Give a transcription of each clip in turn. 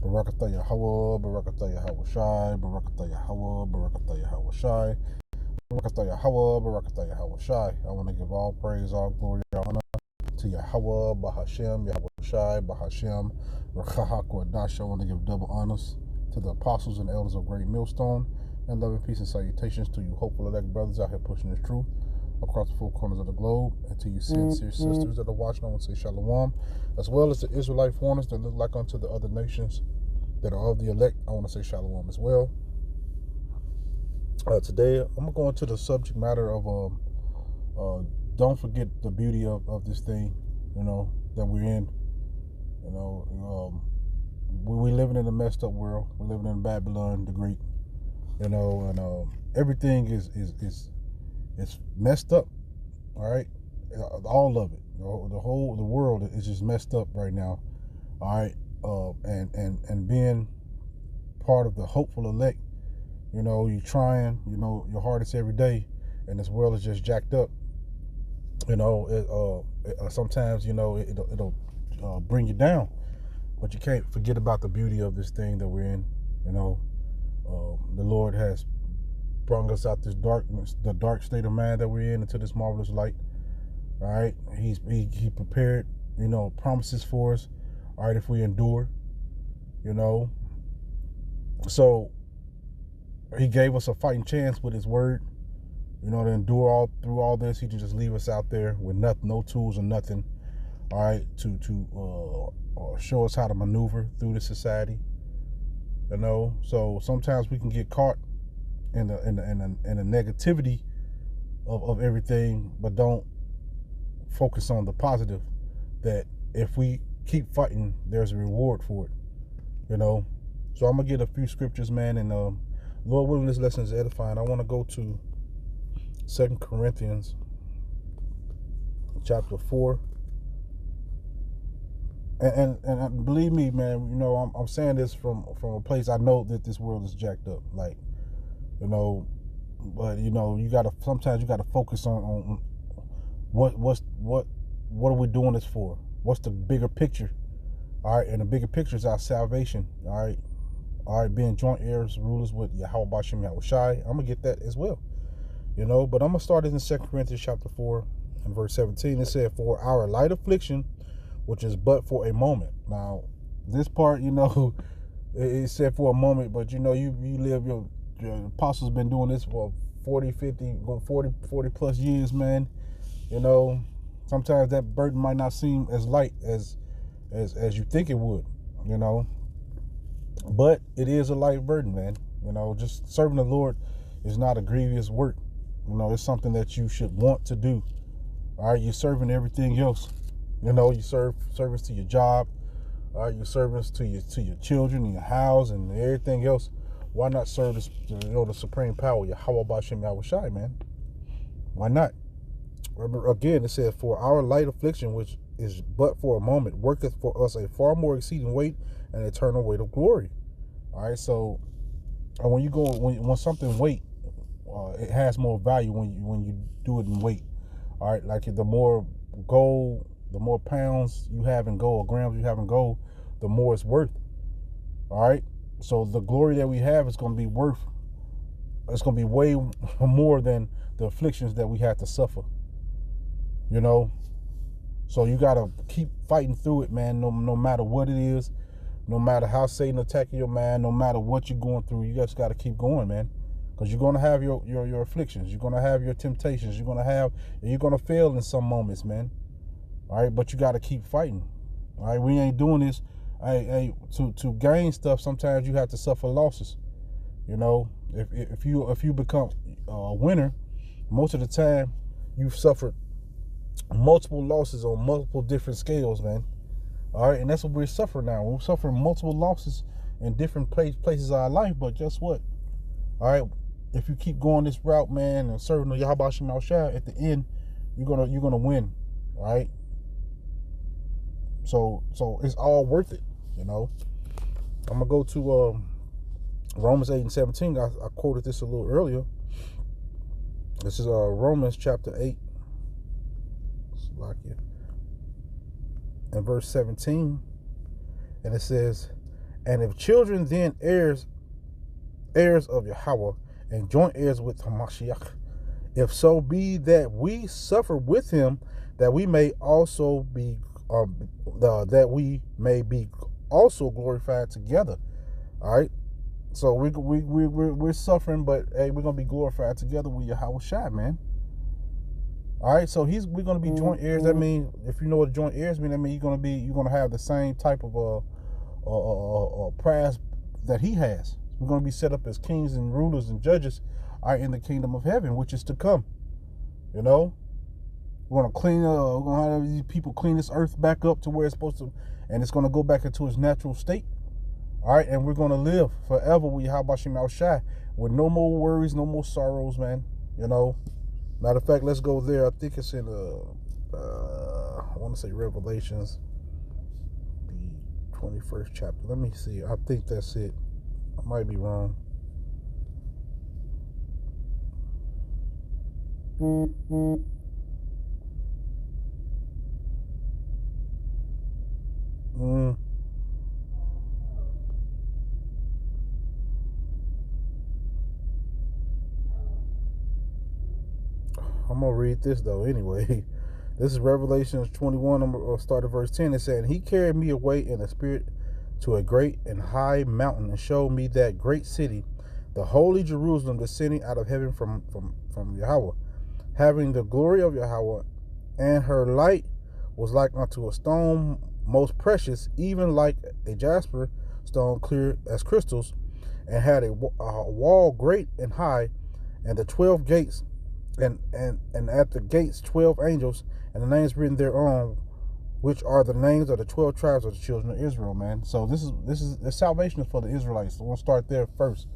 Barakatah Yahweh, Barakatah Yahweh Shai, Barakatah Yahweh, Barakatah Yahweh Shai, Barakatah Yahweh, Barakatah Yahweh Shai. I want to give all praise, all glory, all honor to Yahweh, Bahashem, Yahweh Shai, Bahashem, Rachahak, Wadasha. I want to give double honors to the apostles and elders of Great Millstone, and love and peace and salutations to you hopeful elect brothers out here pushing this truth across the four corners of the globe, and to you sincere sisters that are watching. I want to say shalom, as well as the Israelite foreigners that look like unto the other nations that are of the elect. I want to say shalom as well. Today, I'm going to go into the subject matter of don't forget the beauty of this thing, that we're in. We living in a messed up world. We're living in Babylon the Great, and everything is messed up. All right, all of it. The world is just messed up right now. All right, and being part of the hopeful elect, you're trying, your hardest every day, and this world is just jacked up. Sometimes it'll bring you down, but you can't forget about the beauty of this thing that we're in. The Lord has brought us out this darkness, the dark state of man that we're in, into this marvelous light. All right, he prepared, promises for us. All right, if we endure, so he gave us a fighting chance with his word, to endure through all this. He didn't just leave us out there with nothing, no tools or nothing. All right, to show us how to maneuver through the society. So sometimes we can get caught in the negativity of everything, but don't focus on the positive. That if we keep fighting, there's a reward for it. So I'm gonna get a few scriptures, man, and Lord willing, this lesson is edifying. I want to go to 2 Corinthians chapter 4. And believe me, man, I'm saying this from a place I know that this world is jacked up. But sometimes you gotta focus on what are we doing this for? What's the bigger picture? All right, and the bigger picture is our salvation. All right, being joint heirs, rulers with Yahweh Bashem Yahweh Shai. I'm gonna get that as well. But I'm gonna start it in 2 Corinthians chapter 4 and verse 17. It said, "For our light affliction, which is but for a moment." Now, this part, it said for a moment, but you live, your apostles been doing this for 40 plus years, man. Sometimes that burden might not seem as light as you think it would, but it is a light burden, man. Just serving the Lord is not a grievous work. It's something that you should want to do. All right, you're serving everything else. You serve service to your job. All right, your service to your children and your house and everything else. Why not serve the supreme power, Yahweh Bashem Yahweh Shai, man? Why not? Remember, again, it says, "For our light affliction, which is but for a moment, worketh for us a far more exceeding weight and eternal weight of glory." All right, so when something weight, it has more value when you do it in weight. All right, like the more gold, the more pounds you have in gold, or grams you have in gold, the more it's worth. All right, so the glory that we have is going to be worth. It's going to be way more than the afflictions that we had to suffer. So you got to keep fighting through it, man. No matter what it is, no matter how Satan attacking your mind, no matter what you're going through, you just got to keep going, man. Because you're going to have your afflictions. You're going to have your temptations. You're going to fail in some moments, man. All right, but you got to keep fighting. All right, we ain't doing this. To gain stuff, sometimes you have to suffer losses. If you become a winner, most of the time you've suffered multiple losses on multiple different scales, man. All right, and that's what we're suffering now. We're suffering multiple losses in different places of our life. But guess what? All right, if you keep going this route, man, and serving the Yahweh Shem Shai, at the end, you're gonna win. All right. So it's all worth it. I'm gonna go to Romans 8 and 17. I quoted this a little earlier. This is Romans chapter 8. And verse 17, and it says, And if children, then heirs of Yahweh, and joint heirs with Hamashiach, if so be that we suffer with him, that we may also be also glorified together. All right. So we're suffering, but hey, we're gonna be glorified together with Yahweh Shai, man. All right. So we're gonna be joint heirs. That means, if you know what joint heirs mean, that means you're gonna have the same type of prize that he has. We're gonna be set up as kings and rulers and judges, all right, in the kingdom of heaven, which is to come. You know, we're gonna have these people clean this earth back up to where it's supposed to, and it's gonna go back into its natural state. All right, and we're gonna live forever with Yahweh Shem Shai, with no more worries, no more sorrows, man. You know, matter of fact, let's go there. I think it's in I want to say Revelations, the 21st chapter. Let me see. I think that's it. I might be wrong. I'm gonna read this though anyway. This is Revelation 21. I'm gonna start at verse 10. It said, "He carried me away in the spirit to a great and high mountain, and showed me that great city, the holy Jerusalem, descending out of heaven from Yahweh, having the glory of Yahweh, and her light was like unto a stone most precious, even like a jasper stone, clear as crystals, and had a wall great and high, and the 12 gates, and at the gates 12 angels, and the names written thereon, which are the names of the 12 tribes of the children of Israel." Man, so this is the salvation is for the Israelites. So we'll start there first.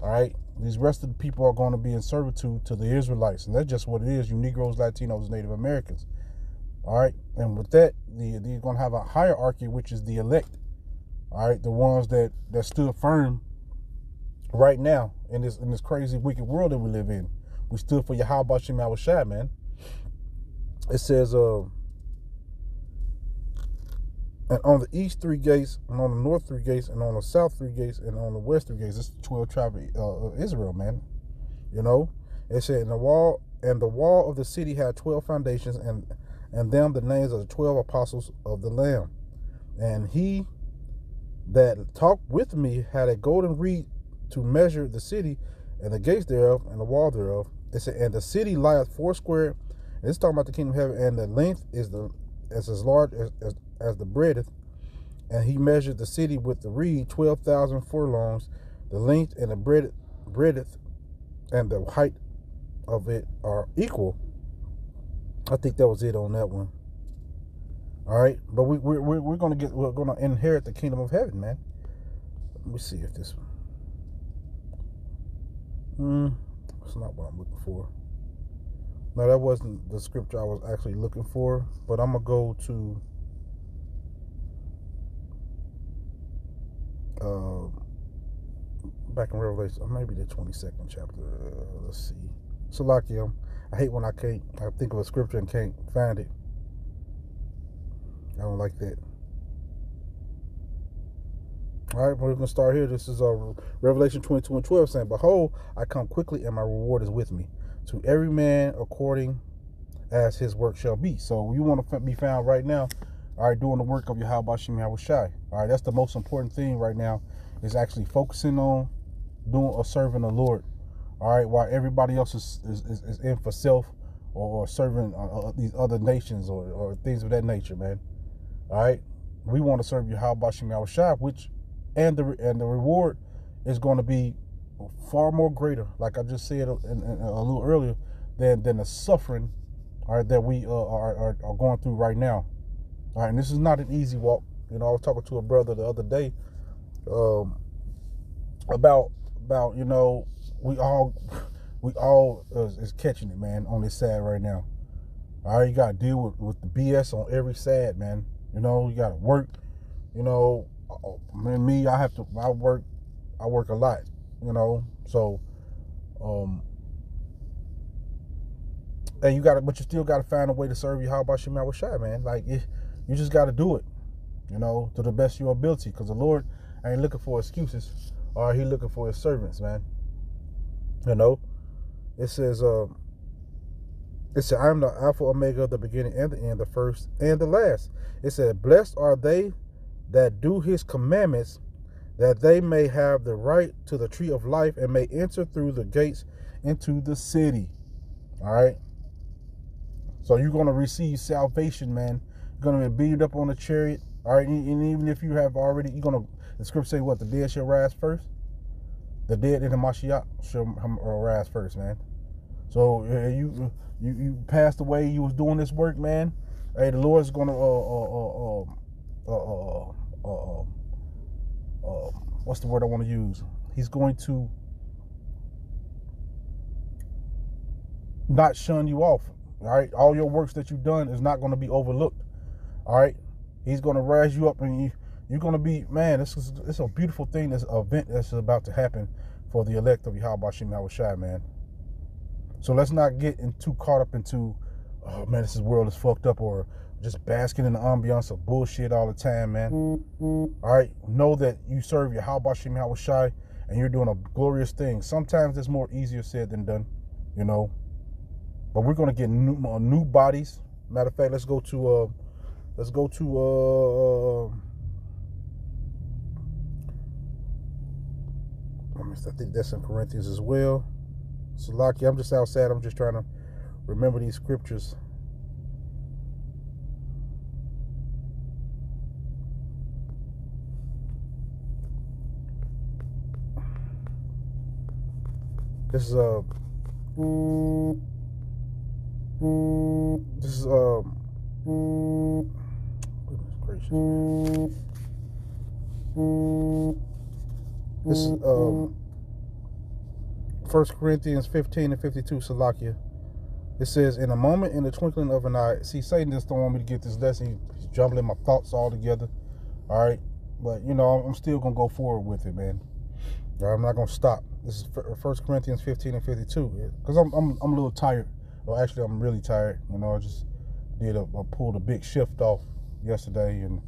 All right, these rest of the people are going to be in servitude to the Israelites, and that's just what it is. You Negroes, Latinos, Native Americans. All right, and with that, they're going to have a hierarchy, which is the elect. All right, the ones that stood firm right now in this crazy, wicked world that we live in. We stood for Yahweh Shem Shai, man. It says, and on the east 3 gates, and on the north 3 gates, and on the south 3 gates, and on the west 3 gates. It's the 12 tribes of Israel, man. You know, it said, the wall of the city had 12 foundations, and them the names of the 12 apostles of the Lamb. And he that talked with me had a golden reed to measure the city, and the gates thereof, and the wall thereof. It said, and the city lieth foursquare. And it's talking about the kingdom of heaven, and the length is as large as the breadth. And he measured the city with the reed 12,000 furlongs. The length and the breadth and the height of it are equal. I think that was it on that one. All right, but we're gonna inherit the kingdom of heaven, man. Let me see if this one. That's not what I'm looking for. No, that wasn't the scripture I was actually looking for. But I'm gonna go to back in Revelation, maybe the 22nd chapter. Let's see. Salakia. I hate when I think of a scripture and can't find it. I don't like that. All right, we're going to start here. This is Revelation 22:12 saying, "Behold, I come quickly, and my reward is with me, to every man according as his work shall be." So you want to be found right now, all right, doing the work of Yahweh Shem Shai. All right, that's the most important thing right now, is actually focusing on doing or serving the Lord. All right, while everybody else is in for self or serving these other nations or things of that nature, man. All right, we want to serve Yahweh Shem Shai, and the reward is going to be far more greater, like I just said a little earlier, than the suffering, all right, that we are going through right now. All right, and this is not an easy walk. You know, I was talking to a brother the other day about you know, we all is catching it, man, on this side right now. All right, you got to deal with the BS on every side, man. You know, you got to work. You know, me, I work a lot. You know, so and but you still got to find a way to serve Yahweh Shem Shai, man. Like you just got to do it. You know, to the best of your ability, because the Lord ain't looking for excuses. Or he looking for his servants, man. You know, it says, I am the Alpha Omega, the beginning and the end, the first and the last. It said, blessed are they that do his commandments, that they may have the right to the tree of life and may enter through the gates into the city. All right. So you're going to receive salvation, man. You're going to be beamed up on a chariot. All right. And even if you have already, the scripture say what? The dead shall rise first. The dead in the Mashiach shall rise first, man. So you passed away. You was doing this work, man. Hey, the Lord's going to what's the word I want to use? He's going to not shun you off. All right, all your works that you've done is not going to be overlooked. All right, He's going to rise you up, and you're going to be, man. It's a beautiful thing. This event that's about to happen for the elect of Yahweh Shem Yahushai, man. So let's not get too caught up into, oh man, this world is fucked up, or just basking in the ambiance of bullshit all the time, man. All right, know that you serve Yahweh Shem Yahushai, and you're doing a glorious thing. Sometimes it's more easier said than done, you know. But we're gonna get new bodies. Matter of fact, let's go to I think that's in Corinthians as well. Salaki, I'm just outside. I'm just trying to remember these scriptures. This is goodness gracious. This is 1 Corinthians 15 and 52, Salakia. It says, in a moment, in the twinkling of an eye. See, Satan just don't want me to get this lesson. He's jumbling my thoughts all together. All right. But, you know, I'm still going to go forward with it, man. I'm not going to stop. This is 1 Corinthians 15 and 52. Because I'm a little tired. Well, actually, I'm really tired. You know, I just pulled a big shift off yesterday and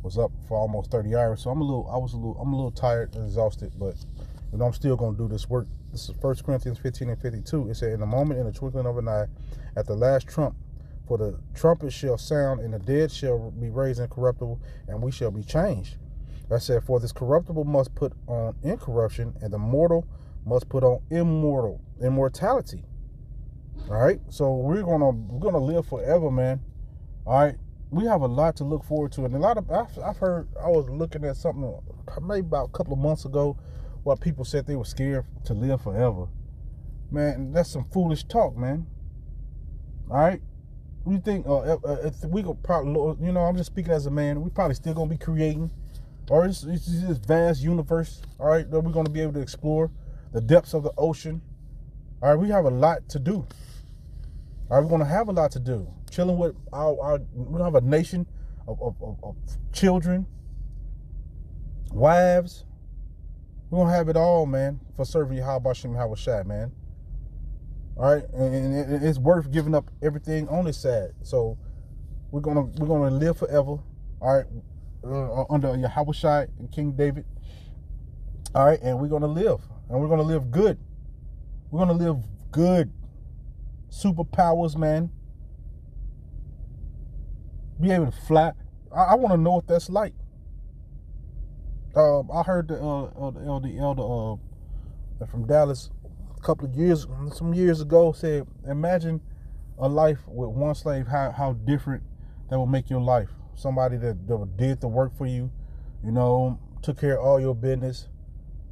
was up for almost 30 hours. So I'm a little tired and exhausted, but you know, I'm still going to do this work. This is 1 Corinthians 15 and 52. It said, in a moment, in the twinkling of an eye, at the last trump, for the trumpet shall sound, and the dead shall be raised incorruptible, and we shall be changed. I said, for this corruptible must put on incorruption, and the mortal must put on immortality. All right, so we're gonna live forever, man. All right, we have a lot to look forward to, and a lot of I've heard. I was looking at something maybe about a couple of months ago, where people said they were scared to live forever. Man, that's some foolish talk, man. All right, you think if we could probably, you know, I'm just speaking as a man. We probably still gonna be creating, or it's this vast universe. All right, that we're gonna be able to explore the depths of the ocean. All right, we have a lot to do. All right, we're going to have a lot to do. Chilling with we're going to have a nation of children, wives. We're going to have it all, man, for serving Yahweh Shem Yahushai, man. All right, and it's worth giving up everything on this side. So we're going to live forever. All right, under Yahushai and King David. All right, and we're going to live, and we're going to live good. We're going to live good. Superpowers, man. Be able to fly. I want to know what that's like. I heard the elder from Dallas some years ago said, imagine a life with one slave, how different that would make your life. Somebody that did the work for you, you know, took care of all your business.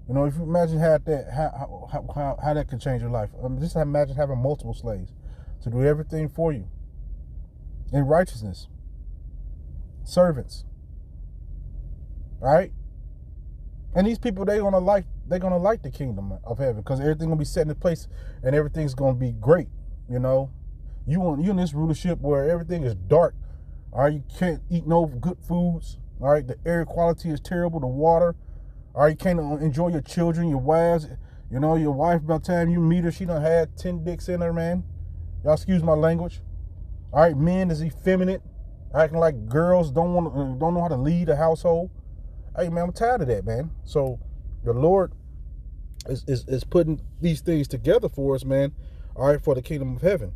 You know, if you imagine how that could change your life. Just imagine having multiple slaves to do everything for you in righteousness. Servants. Right? And these people, they're gonna like the kingdom of heaven, because everything's gonna be set in place and everything's gonna be great. You know, you in this rulership where everything is dark. All right, you can't eat no good foods. All right, the air quality is terrible. The water. All right, you can't enjoy your children, your wives. You know, your wife, by the time you meet her, she done had 10 dicks in her, man. Y'all excuse my language. All right, men is effeminate, acting like girls don't know how to lead a household. Hey, man, I'm tired of that, man. So the Lord is putting these things together for us, man, all right, for the kingdom of heaven.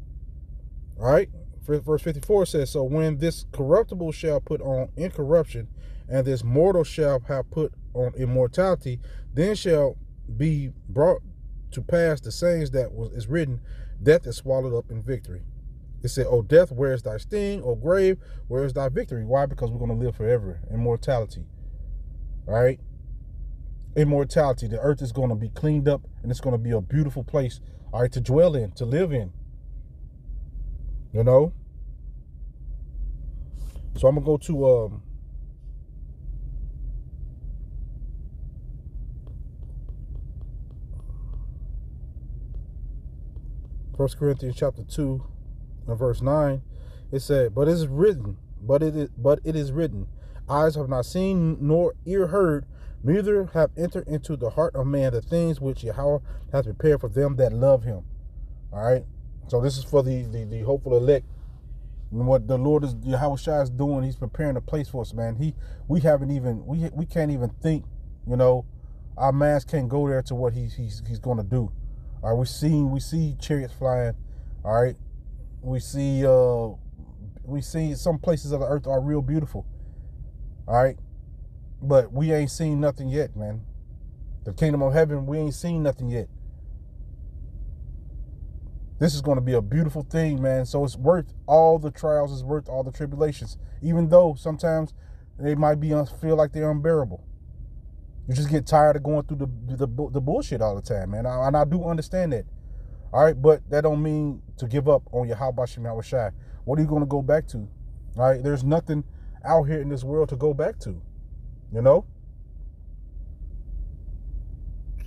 All right. Verse 54 says, so when this corruptible shall put on incorruption, and this mortal shall have put on immortality, then shall be brought to pass the sayings that is written, death is swallowed up in victory. It said, oh, death, where is thy sting? Oh, grave, where is thy victory? Why? Because we're going to live forever. Immortality. All right. Immortality. The earth is going to be cleaned up, and it's going to be a beautiful place, all right, to dwell in, to live in. You know? So I'm going to go to 1 Corinthians chapter 2 and verse 9. It said, but it is written, eyes have not seen nor ear heard, neither have entered into the heart of man the things which Yahweh hath prepared for them that love him. All right. So this is for the hopeful elect. And what the Lord is, Yahweh Shai, is doing, he's preparing a place for us, man. We can't even think, you know, our minds can't go there to what he's going to do. All right, we see chariots flying. All right, we see some places of the earth are real beautiful. All right, but we ain't seen nothing yet, man. The kingdom of heaven, we ain't seen nothing yet. This is going to be a beautiful thing, man. So it's worth all the trials. It's worth all the tribulations, even though sometimes they might feel like they're unbearable. You just get tired of going through the bullshit all the time, man. And I do understand that. All right, but that don't mean to give up on your Yahweh Shai. What are you going to go back to? All right, there's nothing out here in this world to go back to, you know?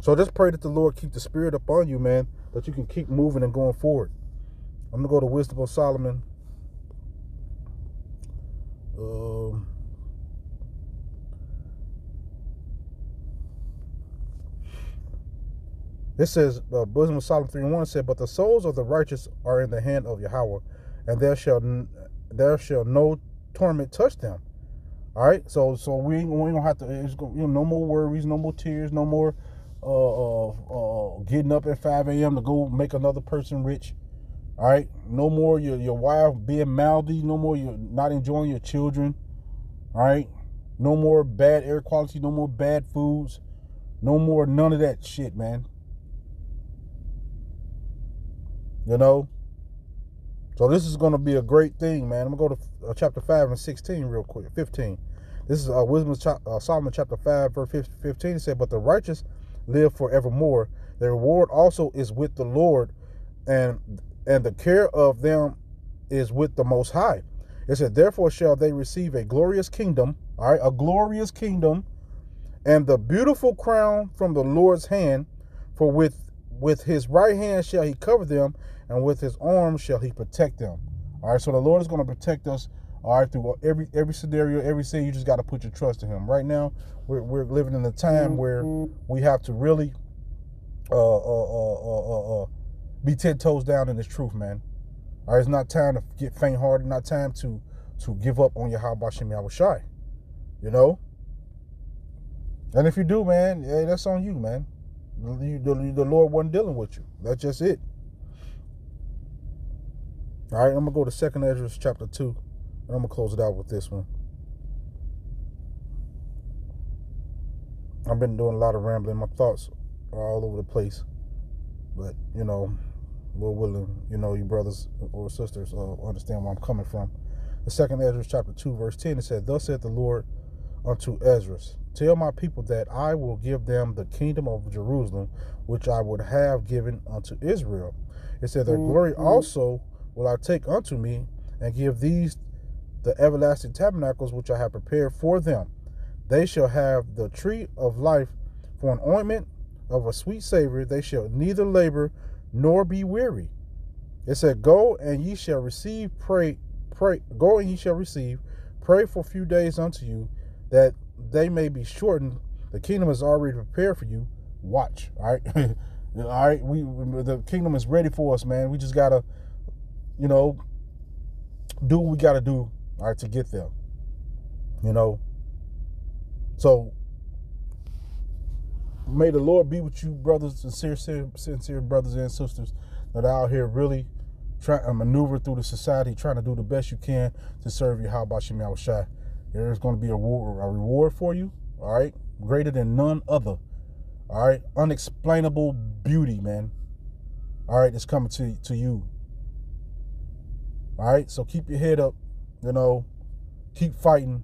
So just pray that the Lord keep the spirit upon you, man, that you can keep moving and going forward. I'm going to go to Wisdom of Solomon. This says, Wisdom of Solomon 3:1 said, but the souls of the righteous are in the hand of Yahweh, and there shall no torment touch them. All right, so we ain't gonna have to. No more worries, no more tears, no more getting up at 5 a.m. to go make another person rich. All right, no more your wife being mouthy. No more you not enjoying your children. All right, no more bad air quality. No more bad foods. No more none of that shit, man. You know. So this is going to be a great thing, man. I'm going to go to chapter 5 and 16 real quick. 15. This is Wisdom of Solomon chapter 5 verse 15. It said, but the righteous live forevermore. Their reward also is with the Lord, and the care of them is with the Most High. It said, therefore shall they receive a glorious kingdom, all right, a glorious kingdom, and the beautiful crown from the Lord's hand. For with his right hand shall he cover them, and with his arm shall he protect them. All right, so the Lord is going to protect us, all right, through every scenario, every sin. You just got to put your trust in him. Right now, we're living in a time where we have to really be 10 toes down in this truth, man. All right, it's not time to get faint-hearted, not time to give up on your Yahweh Shai, you know? And if you do, man, hey, that's on you, man. The Lord wasn't dealing with you. That's just it. All right, I'm going to go to 2 Ezra chapter 2, and I'm going to close it out with this one. I've been doing a lot of rambling. My thoughts are all over the place. But, you know, Lord willing, you know, you brothers or sisters understand where I'm coming from. The 2 Ezra chapter 2, verse 10, it said, thus saith the Lord unto Ezra, tell my people that I will give them the kingdom of Jerusalem, which I would have given unto Israel. It said, their glory also will I take unto me, and give these the everlasting tabernacles which I have prepared for them. They shall have the tree of life for an ointment of a sweet savor. They shall neither labor nor be weary. It said, go and ye shall receive, pray, go and ye shall receive, pray for a few days unto you, that they may be shortened. The kingdom is already prepared for you. Watch. All right. All right. The kingdom is ready for us, man. We just gotta, you know, do what we gotta do, all right, to get there. You know. So may the Lord be with you, brothers, sincere brothers and sisters that are out here really trying to maneuver through the society, trying to do the best you can to serve you. How about you, Shai? There's going to be a reward for you, all right? Greater than none other, all right? Unexplainable beauty, man. All right, it's coming to you. All right, so keep your head up, keep fighting,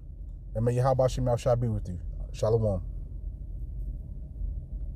and may Yahweh Shai be with you. Shalom.